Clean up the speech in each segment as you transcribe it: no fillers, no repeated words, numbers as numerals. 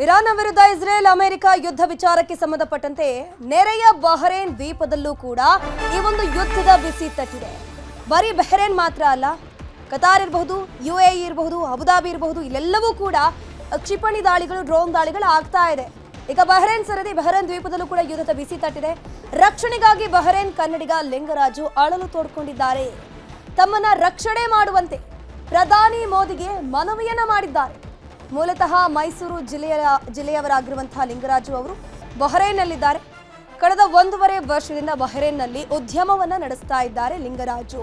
Iran ವಿರುದ್ಧ Israel America ಯುದ್ಧ ವಿಚಾರಕ್ಕೆ ಸಂಬಂಧಪಟ್ಟಂತೆ ನೆರೆಯ ಬಹರೇನ್ ದ್ವೀಪದಲ್ಲೂ ಕೂಡ ಈ ಒಂದು ಯುದ್ಧದ ಬಿಸಿ ತಟ್ಟಿದೆ. ಬರೀ ಬಹರೇನ್ ಮಾತ್ರ ಅಲ್ಲ, ಕತಾರ್ ಇರಬಹುದು, UAE ಇರಬಹುದು, ಅಬುದಾಬಿ ಇರಬಹುದು, ಇಲ್ಲೆಲ್ಲವೂ ಕೂಡ ಕ್ಷಿಪಣಿ ದಾಳಿಗಳು, ಡ್ರೋನ್ ದಾಳಿಗಳು ಆಗ್ತಾ ಇದೆ. ಈಗ ಬಹರೇನ್ ಸರದಿ ಬಹರೇನ್ ದ್ವೀಪದಲ್ಲೂ ಕೂಡ ಯುದ್ಧದ ಬಿಸಿ ತಟ್ಟಿದೆ. ರಕ್ಷಣೆಗಾಗಿ ಬಹರೇನ್ ಕನ್ನಡಿಗ ಲಿಂಗರಾಜು ಅಳಲು ತೋಡ್ಕೊಂಡಿದ್ದಾರೆ. ತಮ್ಮನ್ನ ರಕ್ಷಣೆ ಮಾಡುವಂತೆ ಪ್ರಧಾನಿ ಮೋದಿಗೆ ಮನವಿಯನ್ನ ಮಾಡಿದ್ದಾರೆ. ಮೂಲತಃ ಮೈಸೂರು ಜಿಲ್ಲೆಯವರಾಗಿರುವಂತಹ ಲಿಂಗರಾಜು ಅವರು ಬಹರೇನ್ನಲ್ಲಿದ್ದಾರೆ. ಕಳೆದ 1.5 ವರ್ಷದಿಂದ ಬಹರೇನ್ನಲ್ಲಿ ಉದ್ಯಮವನ್ನ ನಡೆಸ್ತಾ ಇದ್ದಾರೆ ಲಿಂಗರಾಜು.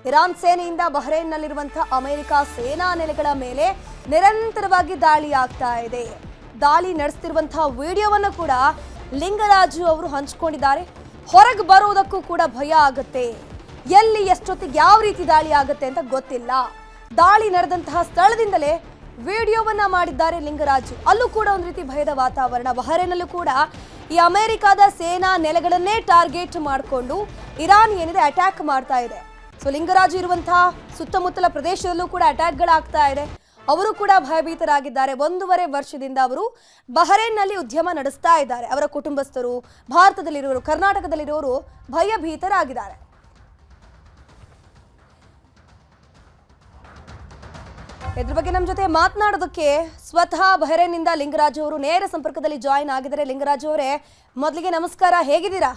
ಇರಾನ್ ಸೇನೆಯಿಂದ ಬಹರೇನ್ನಲ್ಲಿರುವಂತಹ ಅಮೆರಿಕ ಸೇನಾ ನೆಲೆಗಳ ಮೇಲೆ ನಿರಂತರವಾಗಿ ದಾಳಿ ಆಗ್ತಾ ಇದೆ. ದಾಳಿ ನಡೆಸ್ತಿರುವಂತಹ ವಿಡಿಯೋವನ್ನು ಕೂಡ ಲಿಂಗರಾಜು ಅವರು ಹಂಚಿಕೊಂಡಿದ್ದಾರೆ. ಹೊರಗೆ ಬರುವುದಕ್ಕೂ ಕೂಡ ಭಯ ಆಗುತ್ತೆ. ಎಲ್ಲಿ ಎಷ್ಟೊತ್ತಿಗೆ ಯಾವ ರೀತಿ ದಾಳಿ ಆಗುತ್ತೆ ಅಂತ ಗೊತ್ತಿಲ್ಲ. ದಾಳಿ ನಡೆದಂತಹ ಸ್ಥಳದಿಂದಲೇ ವಿಡಿಯೋವನ್ನ ಮಾಡಿದ್ದಾರೆ ಲಿಂಗರಾಜು. ಅಲ್ಲೂ ಕೂಡ ಒಂದು ರೀತಿ ಭಯದ ವಾತಾವರಣ. ಬಹರೇನಲ್ಲೂ ಕೂಡ ಈ ಅಮೆರಿಕದ ಸೇನಾ ನೆಲೆಗಳನ್ನೇ ಟಾರ್ಗೆಟ್ ಮಾಡಿಕೊಂಡು ಇರಾನ್ ಏನಿದೆ ಅಟ್ಯಾಕ್ ಮಾಡ್ತಾ ಇದೆ. ಸೊ ಲಿಂಗರಾಜು ಇರುವಂತಹ ಸುತ್ತಮುತ್ತಲ ಪ್ರದೇಶದಲ್ಲೂ ಕೂಡ ಅಟ್ಯಾಕ್ಗಳಾಗ್ತಾ ಇದೆ. ಅವರು ಕೂಡ ಭಯಭೀತರಾಗಿದ್ದಾರೆ. 1.5 ವರ್ಷದಿಂದ ಅವರು ಬಹರೇನ್ನಲ್ಲಿ ಉದ್ಯಮ ನಡೆಸ್ತಾ ಇದ್ದಾರೆ. ಅವರ ಕುಟುಂಬಸ್ಥರು, ಭಾರತದಲ್ಲಿರುವವರು, ಕರ್ನಾಟಕದಲ್ಲಿರುವವರು ಭಯಭೀತರಾಗಿದ್ದಾರೆ. ಇದ್ರ ಬಗ್ಗೆ ನಮ್ಮ ಜೊತೆ ಮಾತನಾಡೋದಕ್ಕೆ ಸ್ವತಃ ಬಹರೇನ್ನಿಂದ ಲಿಂಗರಾಜು ಅವರು ನೇರ ಸಂಪರ್ಕದಲ್ಲಿ ಜಾಯಿನ್ ಆಗಿದ್ದಾರೆ. ಲಿಂಗರಾಜು ಅವರೇ, ಮೊದಲಿಗೆ ನಮಸ್ಕಾರ, ಹೇಗಿದ್ದೀರಾ?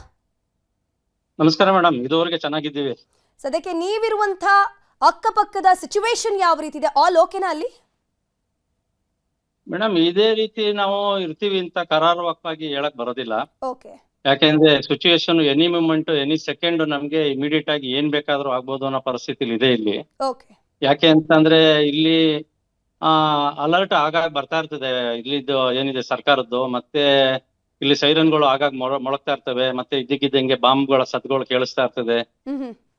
ನಮಸ್ಕಾರ ಮೇಡಮ್, ಇದುವರೆಗೆ ಚೆನ್ನಾಗಿದ್ದೀವಿ. ಸದ್ಯಕ್ಕೆ ನೀವಿರುವಂತ ಅಕ್ಕಪಕ್ಕದ ಸಿಚುವೇಶನ್ ಯಾವ ರೀತಿ ಇದೆ? ಆಲ್ ಓಕೆನಾ ಅಲ್ಲಿ? ಮೇಡಮ್, ಇದೇ ರೀತಿ ನಾವು ಇರ್ತೀವಿ ಅಂತ ಕರಾರುವಕ್ಕಾಗಿ ಹೇಳಕ್ ಬರೋದಿಲ್ಲ. ಓಕೆ. ಯಾಕೆಂದ್ರೆ situation any moment, any second ನಮ್ಗೆ ಇಮಿಡಿಯೇಟ್ ಆಗಿ ಏನ್ ಬೇಕಾದ್ರೂ ಆಗ್ಬೋದು ಅನ್ನೋ ಪರಿಸ್ಥಿತಿ ಇದೆ ಇಲ್ಲಿ. ಓಕೆ. ಯಾಕೆ ಅಂತಂದ್ರೆ ಇಲ್ಲಿ ಅಲರ್ಟ್ ಆಗಾಗ ಬರ್ತಾ ಇರ್ತದೆ. ಇಲ್ಲಿದ್ದು ಏನಿದೆ ಸರ್ಕಾರದ್ದು, ಮತ್ತೆ ಇಲ್ಲಿ ಸೈರನ್ಗಳು ಆಗಾಗ ಮೊಳಗ್ತಾ ಇರ್ತವೆ. ಮತ್ತೆ ಇದ್ದಕ್ಕಿದ್ದಂಗೆ ಬಾಂಬ್ಗಳ ಸದ್ಗಳು ಕೇಳಿಸ್ತಾ ಇರ್ತದೆ.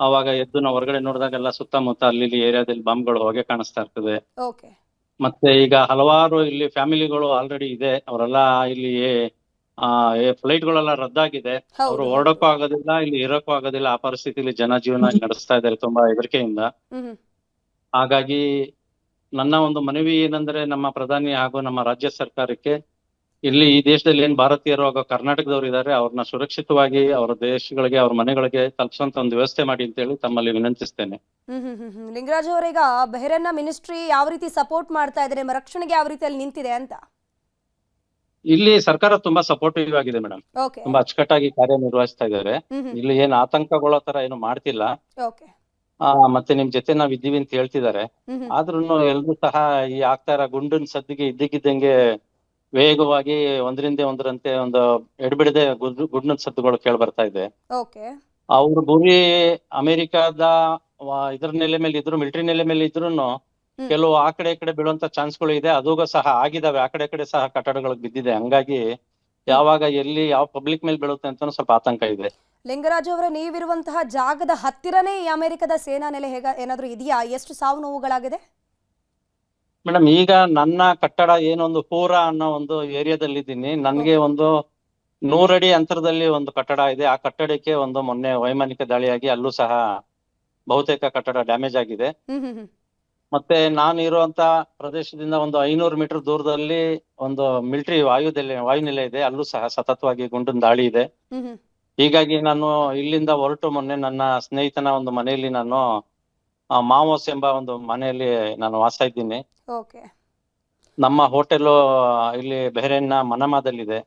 ಅವಾಗ ಎದ್ದು ನಾವು ಹೊರಗಡೆ ನೋಡಿದಾಗೆಲ್ಲ ಸುತ್ತಮುತ್ತ ಅಲ್ಲಿ ಏರಿಯಾದಲ್ಲಿ ಬಾಂಬ್ಗಳು ಹೊಗೆ ಕಾಣಿಸ್ತಾ ಇರ್ತದೆ. ಓಕೆ. ಮತ್ತೆ ಈಗ ಹಲವಾರು ಇಲ್ಲಿ ಫ್ಯಾಮಿಲಿಗಳು ಆಲ್ರೆಡಿ ಇದೆ. ಅವರೆಲ್ಲ ಇಲ್ಲಿ ಫ್ಲೈಟ್ ಗಳೆಲ್ಲ ರದ್ದಾಗಿದೆ. ಅವರು ಹೊರಡಕ್ಕೂ ಆಗೋದಿಲ್ಲ, ಇಲ್ಲಿ ಇರೋಕ್ಕೂ ಆಗೋದಿಲ್ಲ. ಆ ಪರಿಸ್ಥಿತಿಲಿ ಜನಜೀವನ ನಡೆಸ್ತಾ ಇದ್ದಾರೆ ತುಂಬಾ ಹೆದರಿಕೆಯಿಂದ. ಹಾಗಾಗಿ ನನ್ನ ಒಂದು ಮನವಿ ಏನಂದ್ರೆ, ನಮ್ಮ ಪ್ರಧಾನಿ ಹಾಗೂ ನಮ್ಮ ರಾಜ್ಯ ಸರ್ಕಾರಕ್ಕೆ ಇಲ್ಲಿ ಈ ದೇಶದಲ್ಲಿ ಏನ್ ಭಾರತೀಯರು ಹಾಗೂ ಕರ್ನಾಟಕದವರು ಇದ್ದಾರೆ, ಅವ್ರನ್ನ ಸುರಕ್ಷಿತವಾಗಿ ಅವರ ದೇಶಗಳಿಗೆ, ಅವ್ರ ಮನೆಗಳಿಗೆ ತಲುಪಿಸುವಂತ ಒಂದು ವ್ಯವಸ್ಥೆ ಮಾಡಿ ಅಂತ ಹೇಳಿ ತಮ್ಮಲ್ಲಿ ವಿನಂತಿಸ್ತೇನೆ. ಲಿಂಗರಾಜ್ ಅವರೀಗ ಬಹರೇನ್ನ ಮಿನಿಸ್ಟ್ರಿ ಯಾವ ರೀತಿ ಸಪೋರ್ಟ್ ಮಾಡ್ತಾ ಇದ್ದಾರೆ, ರಕ್ಷಣೆಗೆ ಯಾವ ರೀತಿಯಲ್ಲಿ ನಿಂತಿದೆ ಅಂತ? ಇಲ್ಲಿ ಸರ್ಕಾರ ತುಂಬಾ ಸಪೋರ್ಟಿವ್ ಆಗಿದೆ ಮೇಡಮ್. ತುಂಬಾ ಅಚ್ಚುಕಟ್ಟಾಗಿ ಕಾರ್ಯನಿರ್ವಹಿಸ್ತಾ ಇದ್ದಾರೆ. ಇಲ್ಲಿ ಏನ್ ಆತಂಕಗೊಳ್ಳೋ ತರ ಏನು ಮಾಡ್ತಿಲ್ಲ. ಮತ್ತೆ ನಿಮ್ ಜೊತೆ ನಾವ್ ಇದ್ದೀವಿ ಅಂತ ಹೇಳ್ತಿದ್ದಾರೆ. ಆದ್ರೂನು ಎಲ್ರು ಸಹ ಈ ಆಗ್ತಾ ಇರೋ ಗುಂಡಿನ ಸದ್ದಿಗೆ ಇದ್ದಕ್ಕಿದ್ದಂಗೆ ವೇಗವಾಗಿ ಒಂದರಿಂದ ಒಂದರಂತೆ ಒಂದು ಎಡ್ಬಿಡದೆ ಗುಂಡಿನ ಸದ್ದುಗಳು ಕೇಳಿ ಬರ್ತಾ ಇದೆ. ಅವ್ರ ಗುರಿ ಅಮೆರಿಕದ ಇದ್ರ ನೆಲೆ ಮೇಲೆ ಇದ್ರು, ಮಿಲಿಟರಿ ನೆಲೆ ಮೇಲೆ ಇದ್ರುನು ಕೆಲವು ಆ ಕಡೆ ಈ ಕಡೆ ಬೀಳುವಂತ ಚಾನ್ಸ್ಗಳು ಇದೆ. ಅದೂ ಸಹ ಆಗಿದಾವೆ. ಆ ಕಡೆ ಸಹ ಕಟ್ಟಡಗಳಿಗೆ ಬಿದ್ದಿದೆ. ಹಂಗಾಗಿ ಯಾವಾಗ ಎಲ್ಲಿ ಯಾವ ಪಬ್ಲಿಕ್ ಮೇಲೆ ಬೀಳುತ್ತೆ ಅಂತ ಸ್ವಲ್ಪ ಆತಂಕ ಇದೆ. ಲಿಂಗರಾಜು ಅವರ ನೀವಿರುವಂತಹ ಜಾಗದ ಹತ್ತಿರನೇ ಈ ಅಮೆರಿಕದ ಸೇನಾ ನೆಲೆ ಏನಾದ್ರೂ ಇದೆಯಾ? ಎಷ್ಟು ಸಾವು ನೋವುಗಳಾಗಿದೆ? ಮೇಡಮ್, ಈಗ ನನ್ನ ಕಟ್ಟಡ ಏನೊಂದು ಪೂರ ಅನ್ನೋ ಒಂದು ಏರಿಯಾದಲ್ಲಿ ಇದ್ದೀನಿ. ನನ್ಗೆ ಒಂದು 100 ಅಡಿ ಅಂತರದಲ್ಲಿ ಒಂದು ಕಟ್ಟಡ ಇದೆ. ಆ ಕಟ್ಟಡಕ್ಕೆ ಒಂದು ಮೊನ್ನೆ ವೈಮಾನಿಕ ದಾಳಿಯಾಗಿ ಅಲ್ಲೂ ಸಹ ಬಹುತೇಕ ಕಟ್ಟಡ ಡ್ಯಾಮೇಜ್ ಆಗಿದೆ. ಮತ್ತೆ ನಾನು ಇರುವಂತ ಪ್ರದೇಶದಿಂದ ಒಂದು 500 ಮೀಟರ್ ದೂರದಲ್ಲಿ ಒಂದು ಮಿಲಿಟರಿ ವಾಯುನೆಲೆ ಇದೆ. ಅಲ್ಲೂ ಸಹ ಸತತವಾಗಿ ಗುಂಡಿನ ದಾಳಿ ಇದೆ. ಹೀಗಾಗಿ ನಾನು ಇಲ್ಲಿಂದ ಹೊರಟು ಮೊನ್ನೆ ನನ್ನ ಸ್ನೇಹಿತನ ಒಂದು ಮನೆಯಲ್ಲಿ ನಾನು ಮಾವೋಸ್ ಎಂಬ ಒಂದು ಮನೆಯಲ್ಲಿ ನಾನು ವಾಸ ಇದ್ದೀನಿ. ನಮ್ಮ ಹೋಟೆಲ್ ಇಲ್ಲಿ ಬಹರೇನ್ನ ಮನಮಾದಲ್ಲಿದೆ.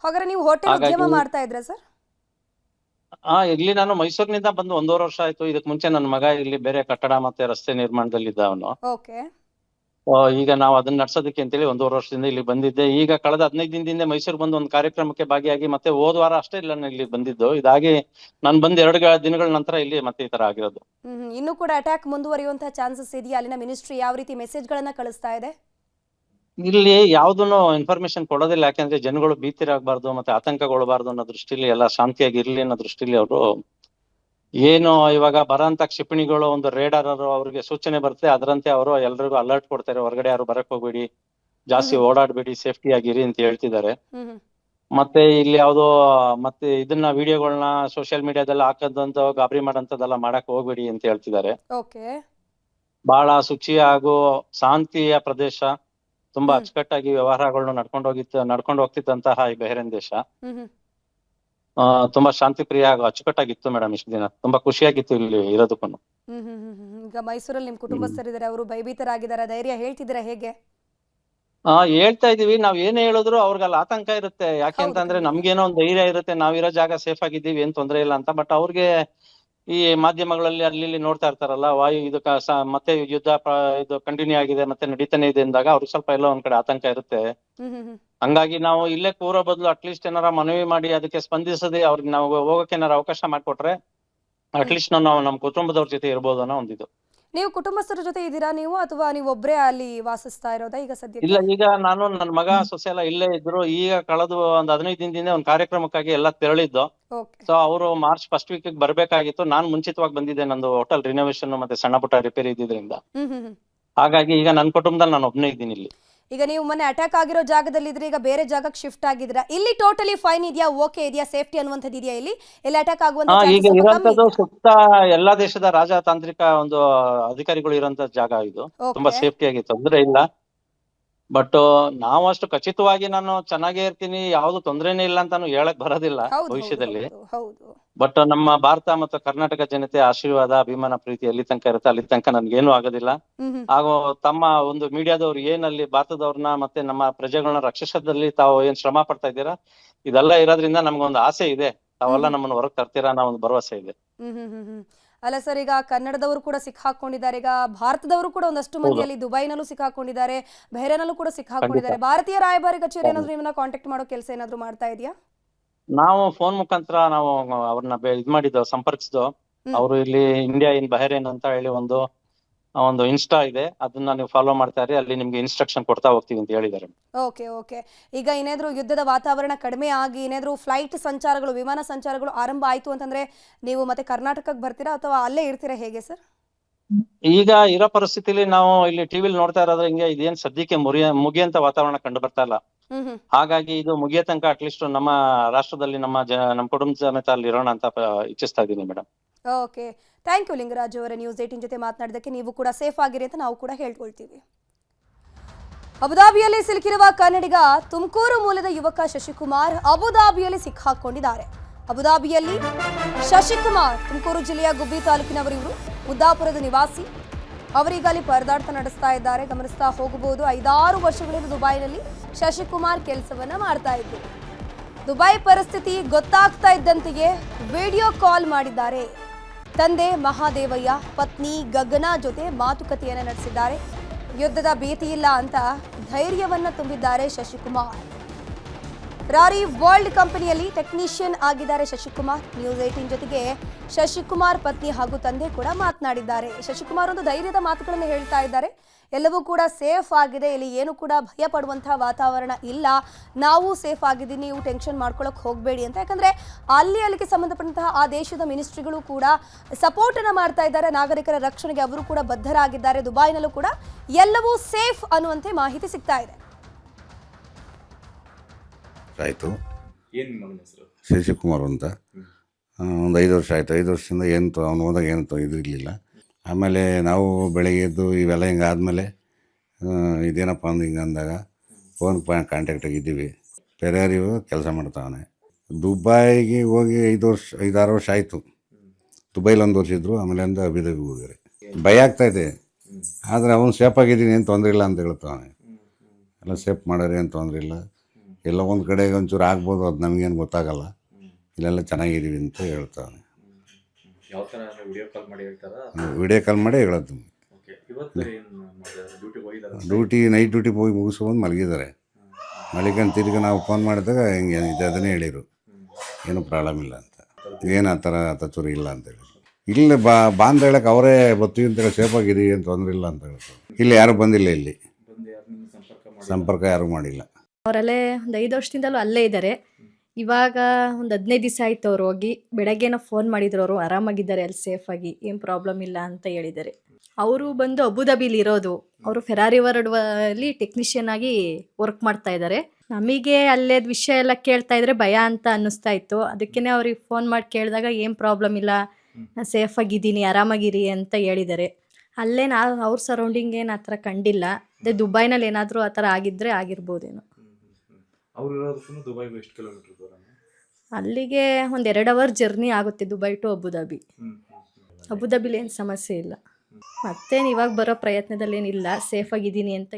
ಹಾಗಾದ್ರೆ ನೀವು ಹೋಟೆಲ್ ಉದ್ಯಮ ಮಾಡ್ತಾ ಇದ್ರಾ ಸರ್? ಇಲ್ಲಿ ನಾನು ಮೈಸೂರಿನಿಂದ ಬಂದು 1.5 ವರ್ಷ ಆಯ್ತು. ಇದಕ್ ಮುಂಚೆ ನನ್ನ ಮಗ ಇಲ್ಲಿ ಬೇರೆ ಕಟ್ಟಡ ಮತ್ತೆ ರಸ್ತೆ ನಿರ್ಮಾಣದಲ್ಲಿದ್ದ ಅವನು. ಈಗ ನಾವು ಅದನ್ನ ನಡ್ಸೋದಕ್ಕೆ ಅಂತೇಳಿ 1.5 ವರ್ಷದಿಂದ ಇಲ್ಲಿ ಬಂದಿದ್ದೆ. ಈಗ ಕಳೆದ 15 ದಿನದಿಂದ ಮೈಸೂರು ಬಂದು ಒಂದು ಕಾರ್ಯಕ್ರಮಕ್ಕೆ ಭಾಗಿಯಾಗಿ ಮತ್ತೆ ಹೋದ ವಾರ ಅಷ್ಟೇ ಇಲ್ಲ ಇಲ್ಲಿ ಬಂದಿದ್ದು. ಇದಾಗಿ ನಾನು ಬಂದ್ 2 ದಿನಗಳ ನಂತರ ಇಲ್ಲಿ ಮತ್ತೆ ಈ ತರ ಆಗಿರೋದು. ಇನ್ನು ಕೂಡ ಅಟ್ಯಾಕ್ ಮುಂದುವರಿಯುವಂತಹ ಚಾನ್ಸಸ್ ಇದೆಯಾ? ಅಲ್ಲಿನ ಮಿನಿಸ್ಟ್ರಿ ಯಾವ ರೀತಿ ಮೆಸೇಜ್ ಗಳನ್ನ ಕಳಿಸ್ತಾ ಇದೆ? ಇಲ್ಲಿ ಯಾವ್ದನ್ನು ಇನ್ಫಾರ್ಮೇಶನ್ ಕೊಡೋದಿಲ್ಲ. ಯಾಕೆಂದ್ರೆ ಜನಗಳು ಭೀತಿರಾಗಬಾರ್ದು ಮತ್ತೆ ಆತಂಕಗೊಳ್ಳಬಾರ್ದು ಅನ್ನೋ ದೃಷ್ಟಿಲಿ, ಎಲ್ಲ ಶಾಂತಿಯಾಗಿ ಇರ್ಲಿ ಅನ್ನೋ ದೃಷ್ಟಿಲಿ ಅವರು ಏನು ಇವಾಗ ಬರಂತ ಕ್ಷಿಪಣಿಗಳು ಒಂದು ರೇಡಾರ್ ಅವ್ರಿಗೆ ಸೂಚನೆ ಬರುತ್ತೆ, ಅದರಂತೆ ಅವರು ಎಲ್ರಿಗೂ ಅಲರ್ಟ್ ಕೊಡ್ತಾರೆ. ಹೊರಗಡೆ ಯಾರು ಬರಕ್ ಹೋಗ್ಬೇಡಿ, ಜಾಸ್ತಿ ಓಡಾಡ್ಬೇಡಿ, ಸೇಫ್ಟಿ ಆಗಿರಿ ಅಂತ ಹೇಳ್ತಿದ್ದಾರೆ. ಮತ್ತೆ ಇಲ್ಲಿ ಯಾವ್ದೋ ಮತ್ತೆ ಇದನ್ನ ವಿಡಿಯೋಗಳನ್ನ ಸೋಷಿಯಲ್ ಮೀಡಿಯಾದಲ್ಲಿ ಹಾಕೋದಂತ ಗಾಬರಿ ಮಾಡೋಂಥದ್ದೆಲ್ಲ ಮಾಡಕ್ ಹೋಗ್ಬೇಡಿ ಅಂತ ಹೇಳ್ತಿದ್ದಾರೆ. ಬಹಳ ಶುಚಿ ಹಾಗೂ ಶಾಂತಿಯ ಪ್ರದೇಶ, ತುಂಬಾ ಹ್ಮ್. ಅಚ್ಚುಕಟ್ಟಾಗಿ ವ್ಯವಹಾರಗಳನ್ನ ನಡ್ಕೊಂಡು ಹೋಗ್ತಿದ್ದಂತಹ ಈ ಬಹರೇನ್ ದೇಶ ಹ್ಮ್ ಹ್ಮ್ ತುಂಬಾ ಶಾಂತಿ ಪ್ರಿಯ ಹಾಗೂ ಅಚ್ಚುಕಟ್ಟಾಗಿತ್ತು ಮೇಡಮ್. ಇಷ್ಟು ದಿನ ತುಂಬಾ ಖುಷಿಯಾಗಿತ್ತು ಇಲ್ಲಿ ಇರೋದಕ್ಕೂ. ಈಗ ಮೈಸೂರಲ್ಲಿ ನಿಮ್ ಕುಟುಂಬಸ್ಥರಿದ್ದಾರೆ, ಅವರು ಭಯಭೀತರಾಗಿದ್ದಾರೆ, ಧೈರ್ಯ ಹೇಳ್ತಿದ್ದೀರಾ ಹೇಗೆ? ಹೇಳ್ತಾ ಇದೀವಿ, ನಾವ್ ಏನೇ ಹೇಳಿದ್ರು ಅವ್ರಿಗಲ್ಲಿ ಆತಂಕ ಇರುತ್ತೆ. ಯಾಕೆ ಹೌದು, ಅಂತಂದ್ರೆ ಖಂಡಿತ. ನಮ್ಗೇನೋ ಒಂದ್ ಧೈರ್ಯ ಇರುತ್ತೆ, ನಾವಿರೋ ಜಾಗ ಸೇಫ್ ಆಗಿದ್ದೀವಿ, ಏನ್ ತೊಂದ್ರೆ ಇಲ್ಲ ಅಂತ. ಬಟ್ ಅವ್ರಿಗೆ ಈ ಮಾಧ್ಯಮಗಳಲ್ಲಿ ಅಲ್ಲಿ ಇಲ್ಲಿ ನೋಡ್ತಾ ಇರ್ತಾರಲ್ಲ, ಇದು ಮತ್ತೆ ಯುದ್ಧ ಇದು ಕಂಟಿನ್ಯೂ ಆಗಿದೆ ಮತ್ತೆ ನಡೀತಾನೆ ಇದೆ ಅಂದಾಗ ಅವ್ರಿಗೆ ಸ್ವಲ್ಪ ಎಲ್ಲೋ ಒಂದ್ ಕಡೆ ಆತಂಕ ಇರುತ್ತೆ. ಹ್ಮ್ ಹ್ಮ್ ಹ್ಮ್ ಹಂಗಾಗಿ ನಾವು ಇಲ್ಲೇ ಕೂರೋ ಬದಲು ಅಟ್ಲೀಸ್ಟ್ ಏನಾರ ಮನವಿ ಮಾಡಿ ಅದಕ್ಕೆ ಸ್ಪಂದಿಸದೆ ಅವ್ರಿಗೆ ನಾವು ಹೋಗಕ್ಕೆ ಏನಾರ ಅವಕಾಶ ಮಾಡಿಕೊಟ್ರೆ ಅಟ್ಲೀಸ್ಟ್ ನಾವು ನಮ್ಮ ಕುಟುಂಬದವ್ರ ಜೊತೆ ಇರ್ಬೋದು ಅನ್ನೋ ಒಂದಿದು. ನೀವು ಕುಟುಂಬಸ್ಥರ ಜೊತೆ ಇದ್ದೀರಾ ನೀವು, ಅಥವಾ ನೀವು ಒಬ್ರೇ ಅಲ್ಲಿ ವಾಸಿಸ್ತಾ ಇರೋದಾ ಈಗ ಸದ್ಯಕ್ಕೆ? ಇಲ್ಲ, ಈಗ ನಾನು ನನ್ನ ಮಗ ಸೊಸೆ ಎಲ್ಲ ಇಲ್ಲೇ ಇದ್ರು. ಈಗ ಕಳೆದು ಒಂದ್ 15 ದಿನದಿಂದ ಒಂದ್ ಕಾರ್ಯಕ್ರಮಕ್ಕಾಗಿ ಎಲ್ಲ ತೆರಳಿದ್ದು. ಓಕೆ. ಸೊ ಅವರು ಮಾರ್ಚ್ ಫಸ್ಟ್ ವೀಕ್ ಬರ್ಬೇಕಾಗಿತ್ತು. ನಾನ್ ಮುಂಚಿತವಾಗಿ ಬಂದಿದ್ದೆ, ನಂದು ಹೋಟೆಲ್ ರಿನೋವೇಷನ್ ಮತ್ತೆ ಸಣ್ಣ ಪುಟ್ಟ ರಿಪೇರಿ ಇದ್ದಿದ್ರಿಂದ. ಹ್ಮ್ ಹಾಗಾಗಿ ಈಗ ನನ್ನ ಕುಟುಂಬದಲ್ಲಿ ನಾನು ಒಬ್ಬನೇ ಇದ್ದೀನಿ ಇಲ್ಲಿ. ಈಗ ನೀವು ಮೊನ್ನೆ ಅಟ್ಯಾಕ್ ಆಗಿರೋ ಜಾಗದಲ್ಲಿ ಇದ್ರೆ, ಈಗ ಬೇರೆ ಜಾಗಕ್ಕೆ ಶಿಫ್ಟ್ ಆಗಿದ್ದೀರಾ. ಇಲ್ಲಿ ಟೋಟಲಿ ಫೈನ್ ಇದೆಯಾ, ಓಕೆ ಇದೆಯಾ, ಸೇಫ್ಟಿ ಅನ್ನುವಂಥದ್ದು ಇದೆಯಾ? ಇಲ್ಲಿ ಅಟ್ಯಾಕ್ ಆಗುವಂತ ಈಗ ಚಾನ್ಸಸ್ ಸ್ವಲ್ಪ ಕಮ್ಮಿ ಇರೋಂಥದ್ದು ಇದೆಯಾ? ಸುತ್ತ ಎಲ್ಲಾ ದೇಶದ ರಾಜತಾಂತ್ರಿಕ ಒಂದು ಅಧಿಕಾರಿಗಳು ಇರೋಂತ ಜಾಗ ಇದು. ತುಂಬಾ ಓಕೆ. ಸೇಫ್ಟಿ ಆಗಿ ತೊಂದ್ರೆ ಇಲ್ಲ. ಬಟ್ ನಾವು ಅಷ್ಟು ಖಚಿತವಾಗಿ ನಾನು ಚೆನ್ನಾಗೇ ಇರ್ತೀನಿ, ಯಾವ್ದು ತೊಂದ್ರೆನೇ ಇಲ್ಲ ಅಂತಾನು ಹೇಳಕ್ ಬರೋದಿಲ್ಲ ಹೌದು ಹೌದು ಭವಿಷ್ಯದಲ್ಲಿ. ಹೌದು ಹೌದು. ಬಟ್ ನಮ್ಮ ಭಾರತ ಮತ್ತು ಕರ್ನಾಟಕ ಜನತೆ ಆಶೀರ್ವಾದ, ಅಭಿಮಾನ, ಪ್ರೀತಿ ಎಲ್ಲಿ ತನಕ ಇರುತ್ತೆ ಅಲ್ಲಿ ತನಕ ನನ್ಗೇನು ಆಗೋದಿಲ್ಲ. ಹ್ಮ್ ಹಾಗೂ ತಮ್ಮ ಒಂದು ಮೀಡಿಯಾದವ್ರು ಏನಲ್ಲಿ ಭಾರತದವ್ರನ್ನ ಮತ್ತೆ ನಮ್ಮ ಪ್ರಜೆಗಳನ್ನ ರಕ್ಷಿಸೋದ್ರಲ್ಲಿ ತಾವು ಏನ್ ಶ್ರಮ ಪಡ್ತಾ ಇದ್ದೀರಾ, ಇದೆಲ್ಲ ಇರೋದ್ರಿಂದ ನಮ್ಗೊಂದು ಆಸೆ ಇದೆ, ತಾವೆಲ್ಲ ನಮ್ಮನ್ನ ಹೊರಗೆ ತರ್ತೀರಾ ಅನ್ನೋ ಒಂದು ಭರವಸೆ ಇದೆ. ಅಲ್ಲ ಸರ್, ಈಗ ಕನ್ನಡದವರು ಕೂಡ ಸಿಕ್ಕಾಕೊಂಡಿದ್ದಾರೆ, ಈಗ ಭಾರತದವರು ಕೂಡ ಒಂದಷ್ಟು ಮಂದಿಯಲ್ಲಿ ದುಬೈನಲ್ಲೂ ಸಿಕ್ಕಾಕೊಂಡಿದ್ದಾರೆ, ಬಹರೇನಲ್ಲೂ ಕೂಡ ಸಿಕ್ಕಾಕೊಂಡಿದ್ದಾರೆ. ಭಾರತೀಯ ರಾಯಭಾರಿ ಕಚೇರಿ ಏನಾದ್ರು ನಿಮ್ಮನ್ನ ಕಾಂಟ್ಯಾಕ್ಟ್ ಮಾಡೋ ಕೆಲಸ ಏನಾದ್ರು ಮಾಡ್ತಾ ಇದೆಯಾ? ನಾವು ಫೋನ್ ಮುಖಾಂತರ ನಾವು ಅವ್ರನ್ನ ಇದ್ ಮಾಡಿದ್ದು, ಸಂಪರ್ಕಿಸಿದ್ದು. ಅವರು ಇಲ್ಲಿ ಇಂಡಿಯಾ ಇನ್ ಬಹರೇನ್ ಅಂತ ಹೇಳಿ ಒಂದು ಇನ್ಸ್ಟಾ ಇದೆ, ಅದನ್ನ ನೀವು ಫಾಲೋ ಮಾಡ್ತಾ ಇರಿ, ಅಲ್ಲಿ ನಿಮ್ಗೆ ಇನ್ಸ್ಟ್ರಕ್ಷನ್ ಕೊಡ್ತಾ ಹೋಗ್ತೀವಿ ಅಂತ ಹೇಳಿದ್ದಾರೆ. Okay okay. ಈಗ ಏನಾದ್ರು ಯುದ್ಧದ ವಾತಾವರಣ ಕಡಿಮೆ ಆಗಿ ಏನಾದ್ರು ಫ್ಲೈಟ್ ಸಂಚಾರಗಳು, ವಿಮಾನ ಸಂಚಾರಗಳು ಆರಂಭ ಆಯ್ತು ಅಂತಂದ್ರೆ ನೀವು ಮತ್ತೆ ಕರ್ನಾಟಕಕ್ಕೆ ಬರ್ತೀರಾ ಅಥವಾ ಅಲ್ಲೇ ಇರ್ತೀರಾ, ಹೇಗೆ ಸರ್? ಈಗ ಇರೋ ಪರಿಸ್ಥಿತಿಲಿ ನಾವು ಇಲ್ಲಿ ಟಿವಿಲಿ ನೋಡ್ತಾ ಇರೋದ್ರೆ ಹಿಂಗೆ ಇದೇನ್ ಸದ್ಯಕ್ಕೆ ಮುಗಿಯಂತ ವಾತಾವರಣ ಕಂಡು ಬರ್ತಾ ಇಲ್ಲ. ಹಾಗಾಗಿ ಇದು ಮುಗಿಯೋ ತನಕ ಅಟ್ಲೀಸ್ಟ್ ನಮ್ಮ ರಾಷ್ಟ್ರದಲ್ಲಿ ನಮ್ಮ ಕುಟುಂಬ ಸಮೇತ ಅಲ್ಲಿ ಇರೋಣ ಅಂತ ಇಚ್ಛಿಸ್ತಾ ಇದ್ದೀನಿ madam. Okay, thank you Lingaraj ಅವರೇ, ನ್ಯೂಸ್ 18 ಜೊತೆ ಮಾತನಾಡಿದಕ್ಕೆ. ನೀವು ಕೂಡ ಸೇಫ್ ಆಗಿರಿ ಅಂತ ನಾವು ಕೂಡ ಹೇಳ್ಕೊಳ್ತೀವಿ. ಅಬುದಾಬಿಯಲ್ಲಿ ಸಿಲುಕಿರುವ ಕನ್ನಡಿಗ ತುಮಕೂರು ಮೂಲದ ಯುವಕ ಶಶಿಕುಮಾರ್ ಅಬುದಾಬಿಯಲ್ಲಿ ಸಿಕ್ಕಾಕೊಂಡಿದ್ದಾರೆ. ಅಬುದಾಬಿಯಲ್ಲಿ ಶಶಿಕುಮಾರ್ ತುಮಕೂರು ಜಿಲ್ಲೆಯ ಗುಬ್ಬಿ ತಾಲೂಕಿನವರು, ಇವರು ಮುದ್ದಾಪುರದ ನಿವಾಸಿ. ಅವರೀಗ ಅಲ್ಲಿ ಪರದಾಟ ನಡೆಸ್ತಾ ಇದ್ದಾರೆ, ಗಮನಿಸ್ತಾ ಹೋಗಬಹುದು. 5-6 ವರ್ಷಗಳಿಂದ ದುಬೈನಲ್ಲಿ ಶಶಿಕುಮಾರ್ ಕೆಲಸವನ್ನ ಮಾಡ್ತಾ ಇದ್ರು. ದುಬೈ ಪರಿಸ್ಥಿತಿ ಗೊತ್ತಾಗ್ತಾ ಇದ್ದಂತೆಯೇ ವಿಡಿಯೋ ಕಾಲ್ ಮಾಡಿದ್ದಾರೆ. ತಂದೆ ಮಹಾದೇವಯ್ಯ, ಪತ್ನಿ ಗಗನ ಜೊತೆ ಮಾತುಕತೆಯನ್ನ ನಡೆಸಿದ್ದಾರೆ. ಯುದ್ಧದ ಭೀತಿ ಇಲ್ಲ ಅಂತ ಧೈರ್ಯವನ್ನ ತುಂಬಿದ್ದಾರೆ ಶಶಿಕುಮಾರ್. ರಾರಿ ವರ್ಲ್ಡ್ ಕಂಪನಿಯಲ್ಲಿ ಟೆಕ್ನಿಷಿಯನ್ ಆಗಿದ್ದಾರೆ ಶಶಿಕುಮಾರ್. ನ್ಯೂಸ್ 18 ಜೊತೆಗೆ ಶಶಿಕುಮಾರ್ ಪತ್ನಿ ಹಾಗೂ ತಂದೆ ಕೂಡ ಮಾತನಾಡಿದ್ದಾರೆ. ಶಶಿಕುಮಾರ್ ಒಂದು ಧೈರ್ಯದ ಮಾತುಗಳನ್ನು ಹೇಳ್ತಾ ಇದ್ದಾರೆ. ಎಲ್ಲವೂ ಕೂಡ ಸೇಫ್ ಆಗಿದೆ, ಇಲ್ಲಿ ಏನು ಕೂಡ ಭಯ ಪಡುವಂತಹ ವಾತಾವರಣ ಇಲ್ಲ, ನಾವು ಸೇಫ್ ಆಗಿದ್ದೀನಿ, ನೀವು ಟೆನ್ಷನ್ ಮಾಡ್ಕೊಳ್ಳೋಕೆ ಹೋಗಬೇಡಿ ಅಂತ. ಯಾಕಂದ್ರೆ ಅಲ್ಲಿಗೆ ಸಂಬಂಧಪಟ್ಟಂತಹ ಆ ದೇಶದ ಮಿನಿಸ್ಟ್ರಿಗಳು ಕೂಡ ಸಪೋರ್ಟ್ ಅನ್ನ ಮಾಡ್ತಾ ಇದ್ದಾರೆ, ನಾಗರಿಕರ ರಕ್ಷಣೆಗೆ ಅವರು ಕೂಡ ಬದ್ಧರಾಗಿದ್ದಾರೆ. ದುಬೈನಲ್ಲೂ ಕೂಡ ಎಲ್ಲವೂ ಸೇಫ್ ಅನ್ನುವಂತೆ ಮಾಹಿತಿ ಸಿಗ್ತಾ ಇದೆ. ಆಯಿತು. ಏನು ನಿಮ್ಮ ಮಗನ ಹೆಸರು? ಶಶಿಕುಮಾರ್ ಅಂತ. ಒಂದು 5 ವರ್ಷ ಆಯಿತು. 5 ವರ್ಷದಿಂದ ಏನು ಅವ್ನು ಹೋದಾಗ ಏನು ಇದಿರಲಿಲ್ಲ. ಆಮೇಲೆ ನಾವು ಬೆಳಗ್ಗೆ ಎದ್ದು ಇವೆಲ್ಲ ಹಿಂಗೆ ಆದಮೇಲೆ ಇದೇನಪ್ಪ ಅಂದು ಹಿಂಗೆ ಅಂದಾಗ ಫೋನ್ ಕಾಂಟ್ಯಾಕ್ಟಾಗಿದ್ದೀವಿ. ಫೆರಾರಿಯು ಕೆಲಸ ಮಾಡ್ತಾವನೆ. ದುಬೈಗೆ ಹೋಗಿ 5-6 ವರ್ಷ ಆಯಿತು. ದುಬೈಲಿ 1 ವರ್ಷ ಇದ್ದರು, ಆಮೇಲೆ ಒಂದು ಅಬುದಾಬಿಗೆ ಹೋಗಿರಿ. ಭಯ ಆಗ್ತಾಯಿದೆ, ಆದರೆ ಅವನು ಸೇಫ್ ಆಗಿದ್ದೀನಿ, ಏನು ತೊಂದರೆ ಇಲ್ಲ ಅಂತ ಹೇಳ್ತಾವನೆ. ಎಲ್ಲ ಸೇಫ್ ಮಾಡೋರು, ಏನು ತೊಂದರೆ ಇಲ್ಲ, ಎಲ್ಲ ಒಂದು ಕಡೆಗೆ ಒಂಚೂರು ಆಗ್ಬೋದು, ಅದು ನಮಗೇನು ಗೊತ್ತಾಗಲ್ಲ, ಇಲ್ಲೆಲ್ಲ ಚೆನ್ನಾಗಿದ್ದೀವಿ ಅಂತ ಹೇಳ್ತಾವೆ. ಯಾವ ಥರ ವಿಡಿಯೋ ಕಾಲ್ ಮಾಡಿ ಹೇಳ್ತಾರಾ? ವಿಡಿಯೋ ಕಾಲ್ ಮಾಡಿ ಹೇಳೋದು. ಡ್ಯೂಟಿ ನೈಟ್ ಡ್ಯೂಟಿ ಹೋಗಿ ಮುಗಿಸ್ಕೊಂಡು ಮಲಗಿದ್ದಾರೆ. ಮಲಿಕೊಂಡು ತಿರ್ಗಿ ನಾವು ಫೋನ್ ಮಾಡಿದಾಗ ಹಿಂಗೆ ಅದನ್ನೇ ಹೇಳಿರು, ಏನೂ ಪ್ರಾಬ್ಲಮ್ ಇಲ್ಲ ಅಂತ, ಏನು ಆ ಥರ ತಚೂರಿ ಇಲ್ಲ ಅಂತ ಹೇಳಿದ್ರು. ಇಲ್ಲಿ ಬಾ ಅಂತ ಹೇಳಕ್ಕೆ ಅವರೇ ಬರ್ತೀವಿ ಅಂತ ಹೇಳಿ ಸೇಫಾಗಿರಿ, ಏನು ತೊಂದರೆ ಇಲ್ಲ ಅಂತ ಹೇಳ್ತಾರೆ. ಇಲ್ಲಿ ಯಾರೂ ಬಂದಿಲ್ಲ, ಇಲ್ಲಿ ಸಂಪರ್ಕ ಯಾರೂ ಮಾಡಿಲ್ಲ. ಅವರಲ್ಲೇ ಒಂದು 5 ವರ್ಷದಿಂದಲೂ ಅಲ್ಲೇ ಇದ್ದಾರೆ. ಇವಾಗ ಒಂದು 15 ದಿವಸ ಆಯಿತು ಅವ್ರು ಹೋಗಿ. ಬೆಳಗ್ಗೆನೋ ಫೋನ್ ಮಾಡಿದ್ರು, ಅವರು ಆರಾಮಾಗಿದ್ದಾರೆ, ಅಲ್ಲಿ ಸೇಫಾಗಿ, ಏನು ಪ್ರಾಬ್ಲಮ್ ಇಲ್ಲ ಅಂತ ಹೇಳಿದ್ದಾರೆ. ಅವರು ಬಂದು ಅಬುದಾಬಿಲಿ ಇರೋದು. ಅವರು ಫೆರಾರಿ ವರ್ಲ್ಡಲ್ಲಿ ಟೆಕ್ನಿಷಿಯನ್ ಆಗಿ ವರ್ಕ್ ಮಾಡ್ತಾ ಇದ್ದಾರೆ. ನಮಗೆ ಅಲ್ಲೇದು ವಿಷಯ ಎಲ್ಲ ಕೇಳ್ತಾ ಇದ್ರೆ ಭಯ ಅಂತ ಅನ್ನಿಸ್ತಾ ಇತ್ತು. ಅದಕ್ಕೇ ಅವ್ರಿಗೆ ಫೋನ್ ಮಾಡಿ ಕೇಳಿದಾಗ ಏನು ಪ್ರಾಬ್ಲಮ್ ಇಲ್ಲ, ನಾನು ಸೇಫಾಗಿದ್ದೀನಿ, ಆರಾಮಾಗಿರಿ ಅಂತ ಹೇಳಿದ್ದಾರೆ. ಅಲ್ಲೇನು ಅವ್ರ ಸರೌಂಡಿಂಗ್ ಏನು ಆ ಥರ ಕಂಡಿಲ್ಲ. ಅದೇ ದುಬೈನಲ್ಲಿ ಏನಾದರೂ ಆ ಥರ ಆಗಿದ್ದರೆ ಆಗಿರ್ಬೋದೇನೋ. ಅವ್ರು ಇರೋದಕ್ಕೂ ದುಬೈಗೂ ಎಷ್ಟು ಕಿಲೋಮೀಟರ್ ದೂರ? ಅಲ್ಲಿಗೆ ಒಂದು 2 ಅವರ್ ಜರ್ನಿ ಆಗುತ್ತೆ ದುಬೈ ಟು ಅಬುದಾಬಿ. ಅಬುದಾಬಿಲಿ ಏನು ಸಮಸ್ಯೆ ಇಲ್ಲ. ಮತ್ತೇನು ಇವಾಗ ಬರೋ ಪ್ರಯತ್ನದಲ್ಲಿ ಏನಿಲ್ಲ, ಸೇಫಾಗಿದ್ದೀನಿ ಅಂತ